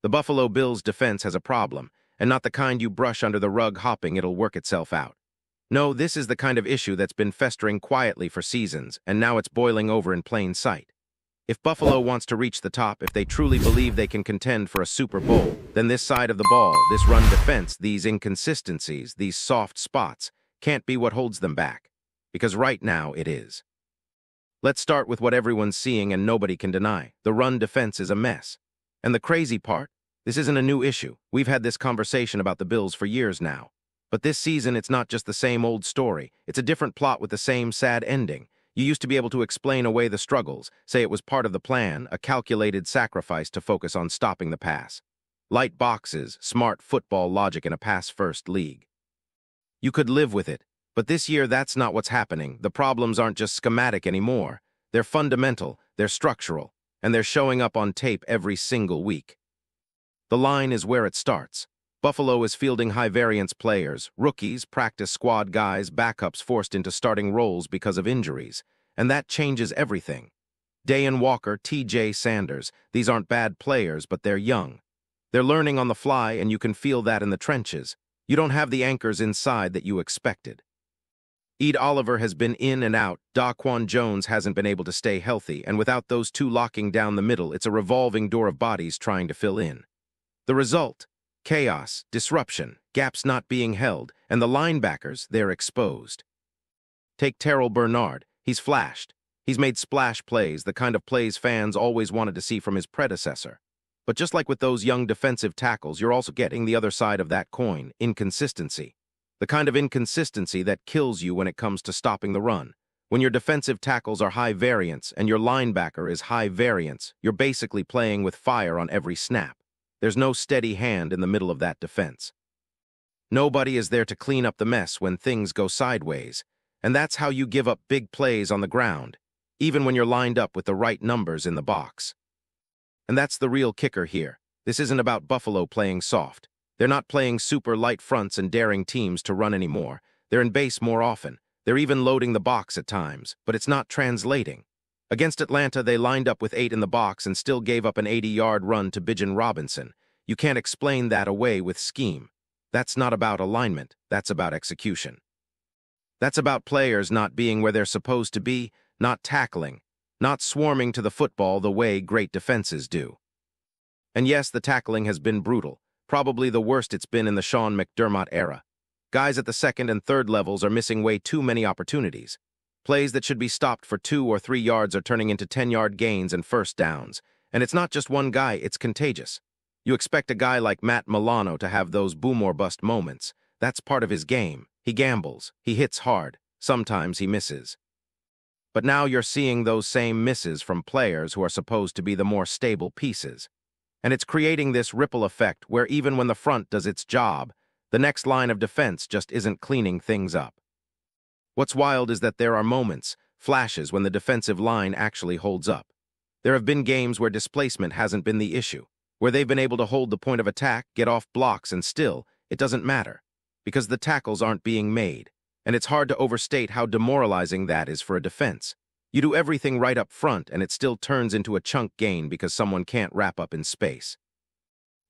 The Buffalo Bills defense has a problem, and not the kind you brush under the rug hoping it'll work itself out. No, this is the kind of issue that's been festering quietly for seasons, and now it's boiling over in plain sight. If Buffalo wants to reach the top, if they truly believe they can contend for a Super Bowl, then this side of the ball, this run defense, these inconsistencies, these soft spots, can't be what holds them back. Because right now, it is. Let's start with what everyone's seeing and nobody can deny. The run defense is a mess. And the crazy part, this isn't a new issue. We've had this conversation about the Bills for years now. But this season, it's not just the same old story. It's a different plot with the same sad ending. You used to be able to explain away the struggles, say it was part of the plan, a calculated sacrifice to focus on stopping the pass. Light boxes, smart football logic in a pass-first league. You could live with it, but this year that's not what's happening. The problems aren't just schematic anymore. They're fundamental, they're structural, and they're showing up on tape every single week. The line is where it starts. Buffalo is fielding high-variance players, rookies, practice squad guys, backups forced into starting roles because of injuries, and that changes everything. Dayan Walker, T.J. Sanders, these aren't bad players, but they're young. They're learning on the fly, and you can feel that in the trenches. You don't have the anchors inside that you expected. Ed Oliver has been in and out, Daquan Jones hasn't been able to stay healthy, and without those two locking down the middle, it's a revolving door of bodies trying to fill in. The result? Chaos, disruption, gaps not being held, and the linebackers, they're exposed. Take Terrell Bernard. He's flashed. He's made splash plays, the kind of plays fans always wanted to see from his predecessor. But just like with those young defensive tackles, you're also getting the other side of that coin, inconsistency. The kind of inconsistency that kills you when it comes to stopping the run. When your defensive tackles are high variance and your linebacker is high variance, you're basically playing with fire on every snap. There's no steady hand in the middle of that defense. Nobody is there to clean up the mess when things go sideways, and that's how you give up big plays on the ground, even when you're lined up with the right numbers in the box. And that's the real kicker here. This isn't about Buffalo playing soft. They're not playing super light fronts and daring teams to run anymore. They're in base more often. They're even loading the box at times, but it's not translating. Against Atlanta, they lined up with 8 in the box and still gave up an 80-yard run to Bijan Robinson. You can't explain that away with scheme. That's not about alignment. That's about execution. That's about players not being where they're supposed to be, not tackling, not swarming to the football the way great defenses do. And yes, the tackling has been brutal, probably the worst it's been in the Sean McDermott era. Guys at the second and third levels are missing way too many opportunities. Plays that should be stopped for 2 or 3 yards are turning into 10-yard gains and first downs. And it's not just one guy, it's contagious. You expect a guy like Matt Milano to have those boom or bust moments. That's part of his game. He gambles. He hits hard. Sometimes he misses. But now you're seeing those same misses from players who are supposed to be the more stable pieces. And it's creating this ripple effect where even when the front does its job, the next line of defense just isn't cleaning things up. What's wild is that there are moments, flashes, when the defensive line actually holds up. There have been games where displacement hasn't been the issue, where they've been able to hold the point of attack, get off blocks, and still, it doesn't matter, because the tackles aren't being made, and it's hard to overstate how demoralizing that is for a defense. You do everything right up front, and it still turns into a chunk gain because someone can't wrap up in space.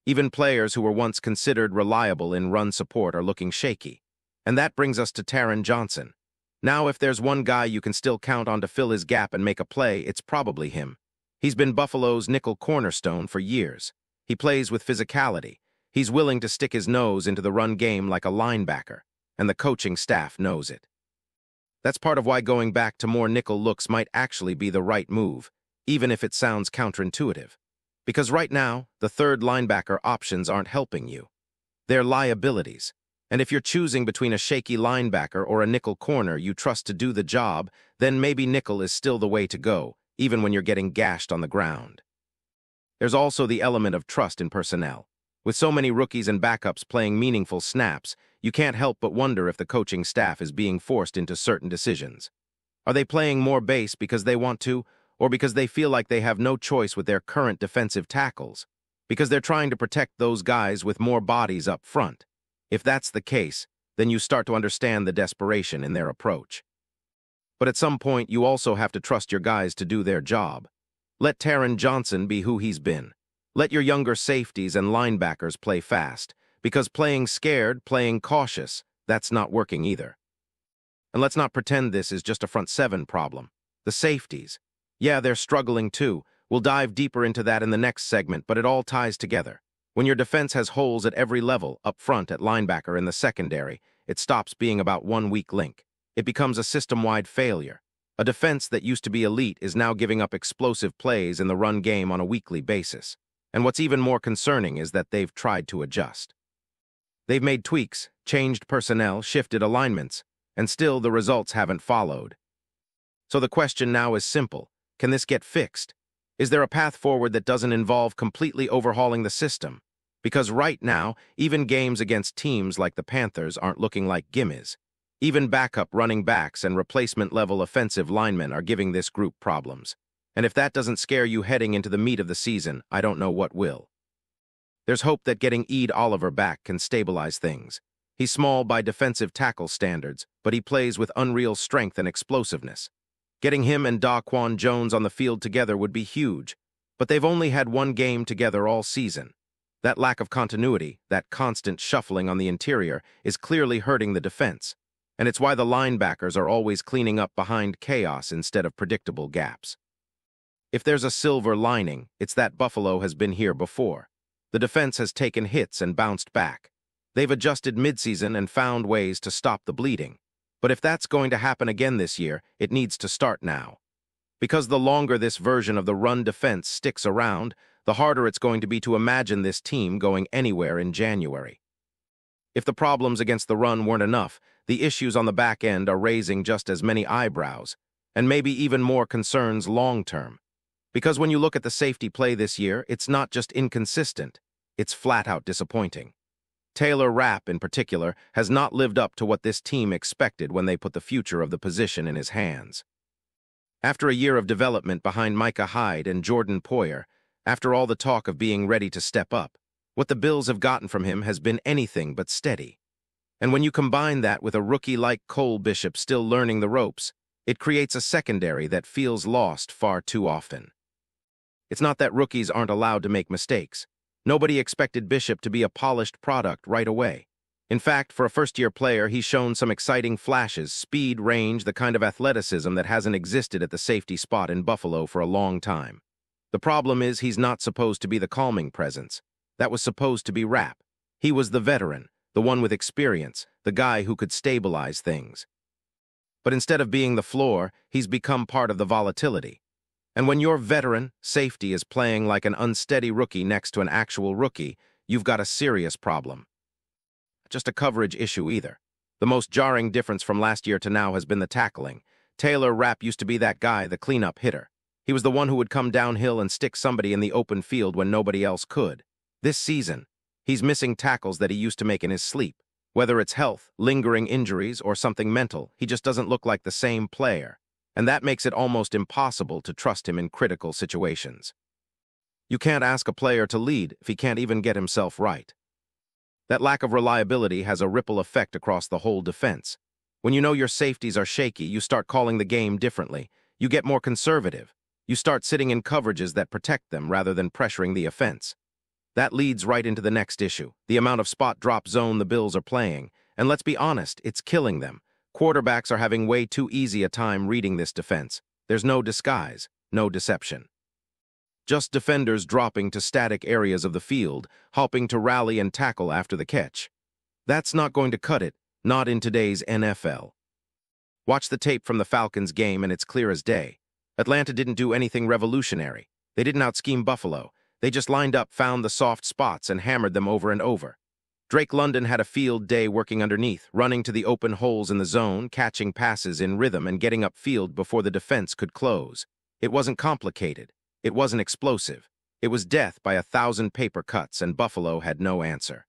Even players who were once considered reliable in run support are looking shaky. And that brings us to Taron Johnson. Now, if there's one guy you can still count on to fill his gap and make a play, it's probably him. He's been Buffalo's nickel cornerstone for years. He plays with physicality. He's willing to stick his nose into the run game like a linebacker, and the coaching staff knows it. That's part of why going back to more nickel looks might actually be the right move, even if it sounds counterintuitive. Because right now, the third linebacker options aren't helping you. They're liabilities. And if you're choosing between a shaky linebacker or a nickel corner you trust to do the job, then maybe nickel is still the way to go, even when you're getting gashed on the ground. There's also the element of trust in personnel. With so many rookies and backups playing meaningful snaps, you can't help but wonder if the coaching staff is being forced into certain decisions. Are they playing more base because they want to, or because they feel like they have no choice with their current defensive tackles? Because they're trying to protect those guys with more bodies up front? If that's the case, then you start to understand the desperation in their approach. But at some point, you also have to trust your guys to do their job. Let Taron Johnson be who he's been. Let your younger safeties and linebackers play fast, because playing scared, playing cautious, that's not working either. And let's not pretend this is just a front seven problem. The safeties. Yeah, they're struggling too. We'll dive deeper into that in the next segment, but it all ties together. When your defense has holes at every level, up front, at linebacker, in the secondary, it stops being about one weak link. It becomes a system-wide failure. A defense that used to be elite is now giving up explosive plays in the run game on a weekly basis. And what's even more concerning is that they've tried to adjust. They've made tweaks, changed personnel, shifted alignments, and still the results haven't followed. So the question now is simple. Can this get fixed? Is there a path forward that doesn't involve completely overhauling the system? Because right now, even games against teams like the Panthers aren't looking like gimmies. Even backup running backs and replacement-level offensive linemen are giving this group problems. And if that doesn't scare you heading into the meat of the season, I don't know what will. There's hope that getting Ed Oliver back can stabilize things. He's small by defensive tackle standards, but he plays with unreal strength and explosiveness. Getting him and Daquan Jones on the field together would be huge, but they've only had one game together all season. That lack of continuity, that constant shuffling on the interior, is clearly hurting the defense, and it's why the linebackers are always cleaning up behind chaos instead of predictable gaps. If there's a silver lining, it's that Buffalo has been here before. The defense has taken hits and bounced back. They've adjusted midseason and found ways to stop the bleeding. But if that's going to happen again this year, it needs to start now. Because the longer this version of the run defense sticks around, the harder it's going to be to imagine this team going anywhere in January. If the problems against the run weren't enough, the issues on the back end are raising just as many eyebrows, and maybe even more concerns long-term. Because when you look at the safety play this year, it's not just inconsistent, it's flat-out disappointing. Taylor Rapp, in particular, has not lived up to what this team expected when they put the future of the position in his hands. After a year of development behind Micah Hyde and Jordan Poyer, after all the talk of being ready to step up, what the Bills have gotten from him has been anything but steady. And when you combine that with a rookie like Cole Bishop still learning the ropes, it creates a secondary that feels lost far too often. It's not that rookies aren't allowed to make mistakes. Nobody expected Bishop to be a polished product right away. In fact, for a first-year player, he's shown some exciting flashes, speed, range, the kind of athleticism that hasn't existed at the safety spot in Buffalo for a long time. The problem is he's not supposed to be the calming presence. That was supposed to be Rapp. He was the veteran, the one with experience, the guy who could stabilize things. But instead of being the floor, he's become part of the volatility. And when your veteran safety is playing like an unsteady rookie next to an actual rookie, you've got a serious problem. Not just a coverage issue either. The most jarring difference from last year to now has been the tackling. Taylor Rapp used to be that guy, the cleanup hitter. He was the one who would come downhill and stick somebody in the open field when nobody else could. This season, he's missing tackles that he used to make in his sleep. Whether it's health, lingering injuries, or something mental, he just doesn't look like the same player. And that makes it almost impossible to trust him in critical situations. You can't ask a player to lead if he can't even get himself right. That lack of reliability has a ripple effect across the whole defense. When you know your safeties are shaky, you start calling the game differently. You get more conservative. You start sitting in coverages that protect them rather than pressuring the offense. That leads right into the next issue, the amount of spot drop zone the Bills are playing. And let's be honest, it's killing them. Quarterbacks are having way too easy a time reading this defense. There's no disguise, no deception. Just defenders dropping to static areas of the field, hoping to rally and tackle after the catch. That's not going to cut it, not in today's NFL. Watch the tape from the Falcons game and it's clear as day. Atlanta didn't do anything revolutionary. They didn't out-scheme Buffalo. They just lined up, found the soft spots, and hammered them over and over. Drake London had a field day working underneath, running to the open holes in the zone, catching passes in rhythm, and getting upfield before the defense could close. It wasn't complicated. It wasn't explosive. It was death by 1,000 paper cuts, and Buffalo had no answer.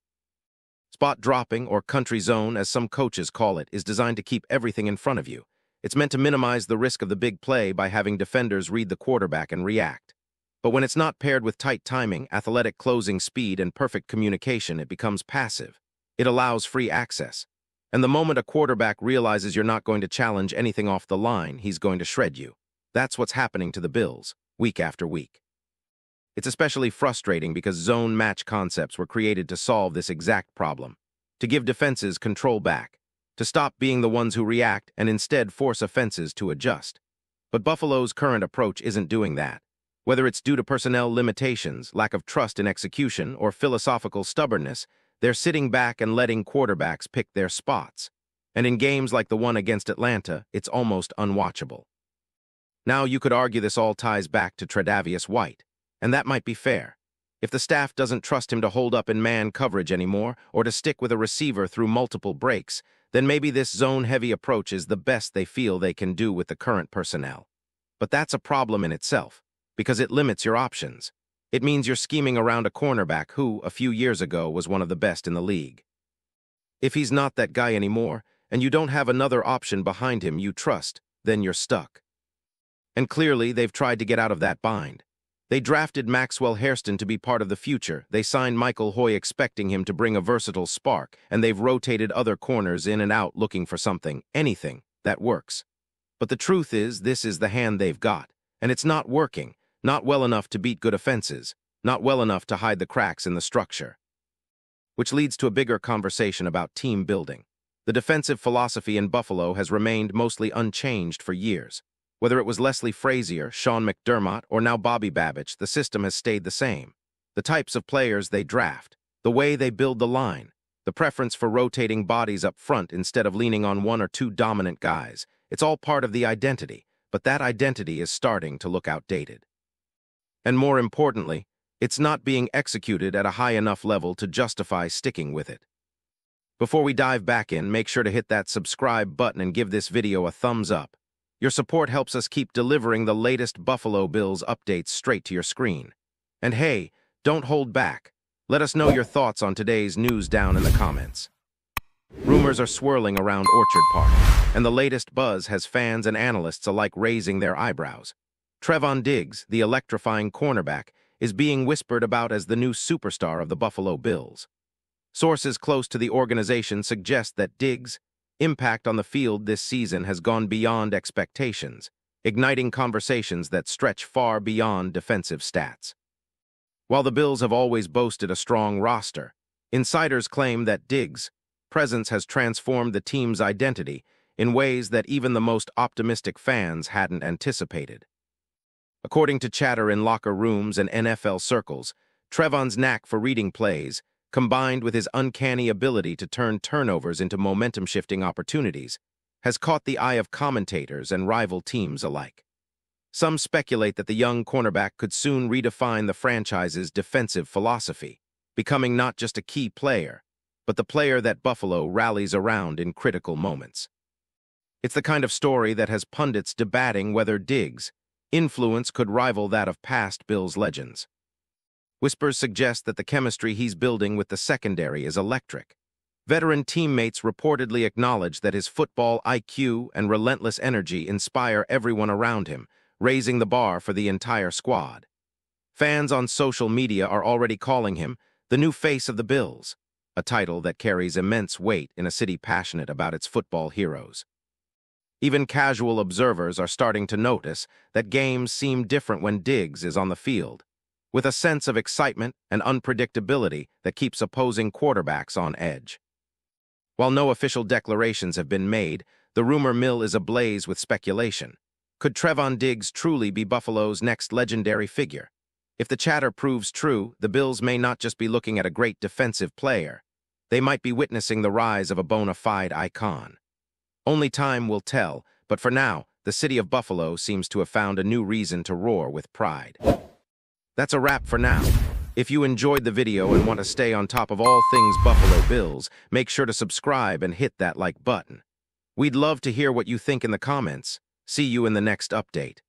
Spot dropping, or country zone, as some coaches call it, is designed to keep everything in front of you. It's meant to minimize the risk of the big play by having defenders read the quarterback and react. But when it's not paired with tight timing, athletic closing speed, and perfect communication, it becomes passive. It allows free access. And the moment a quarterback realizes you're not going to challenge anything off the line, he's going to shred you. That's what's happening to the Bills, week after week. It's especially frustrating because zone match concepts were created to solve this exact problem, to give defenses control back, to stop being the ones who react and instead force offenses to adjust. But Buffalo's current approach isn't doing that. Whether it's due to personnel limitations, lack of trust in execution, or philosophical stubbornness, they're sitting back and letting quarterbacks pick their spots. And in games like the one against Atlanta, it's almost unwatchable. Now, you could argue this all ties back to Tre'Davious White, and that might be fair. If the staff doesn't trust him to hold up in man coverage anymore, or to stick with a receiver through multiple breaks, then maybe this zone-heavy approach is the best they feel they can do with the current personnel. But that's a problem in itself, because it limits your options. It means you're scheming around a cornerback who, a few years ago, was one of the best in the league. If he's not that guy anymore, and you don't have another option behind him you trust, then you're stuck. And clearly, they've tried to get out of that bind. They drafted Maxwell Hairston to be part of the future, they signed Michael Hoy expecting him to bring a versatile spark, and they've rotated other corners in and out looking for something, anything, that works. But the truth is, this is the hand they've got, and it's not working, not well enough to beat good offenses, not well enough to hide the cracks in the structure. Which leads to a bigger conversation about team building. The defensive philosophy in Buffalo has remained mostly unchanged for years. Whether it was Leslie Frazier, Sean McDermott, or now Bobby Babich, the system has stayed the same. The types of players they draft, the way they build the line, the preference for rotating bodies up front instead of leaning on one or two dominant guys, it's all part of the identity, but that identity is starting to look outdated. And more importantly, it's not being executed at a high enough level to justify sticking with it. Before we dive back in, make sure to hit that subscribe button and give this video a thumbs up. Your support helps us keep delivering the latest Buffalo Bills updates straight to your screen. And hey, don't hold back. Let us know your thoughts on today's news down in the comments. Rumors are swirling around Orchard Park, and the latest buzz has fans and analysts alike raising their eyebrows. TREVON DIGGS, the electrifying cornerback, is being whispered about as the new superstar of the Buffalo Bills. Sources close to the organization suggest that DIGGS' impact on the field this season has gone beyond expectations, igniting conversations that stretch far beyond defensive stats. While the Bills have always boasted a strong roster, insiders claim that DIGGS' presence has transformed the team's identity in ways that even the most optimistic fans hadn't anticipated. According to chatter in locker rooms and NFL circles, TREVON's knack for reading plays, combined with his uncanny ability to turn turnovers into momentum-shifting opportunities, has caught the eye of commentators and rival teams alike. Some speculate that the young cornerback could soon redefine the franchise's defensive philosophy, becoming not just a key player, but the player that Buffalo rallies around in critical moments. It's the kind of story that has pundits debating whether DIGGS' influence could rival that of past Bills legends. Whispers suggest that the chemistry he's building with the secondary is electric. Veteran teammates reportedly acknowledge that his football IQ and relentless energy inspire everyone around him, raising the bar for the entire squad. Fans on social media are already calling him the new face of the Bills, a title that carries immense weight in a city passionate about its football heroes. Even casual observers are starting to notice that games seem different when DIGGS is on the field, with a sense of excitement and unpredictability that keeps opposing quarterbacks on edge. While no official declarations have been made, the rumor mill is ablaze with speculation. Could TREVON DIGGS truly be Buffalo's next legendary figure? If the chatter proves true, the Bills may not just be looking at a great defensive player. They might be witnessing the rise of a bona fide icon. Only time will tell, but for now, the city of Buffalo seems to have found a new reason to roar with pride. That's a wrap for now. If you enjoyed the video and want to stay on top of all things Buffalo Bills, make sure to subscribe and hit that like button. We'd love to hear what you think in the comments. See you in the next update.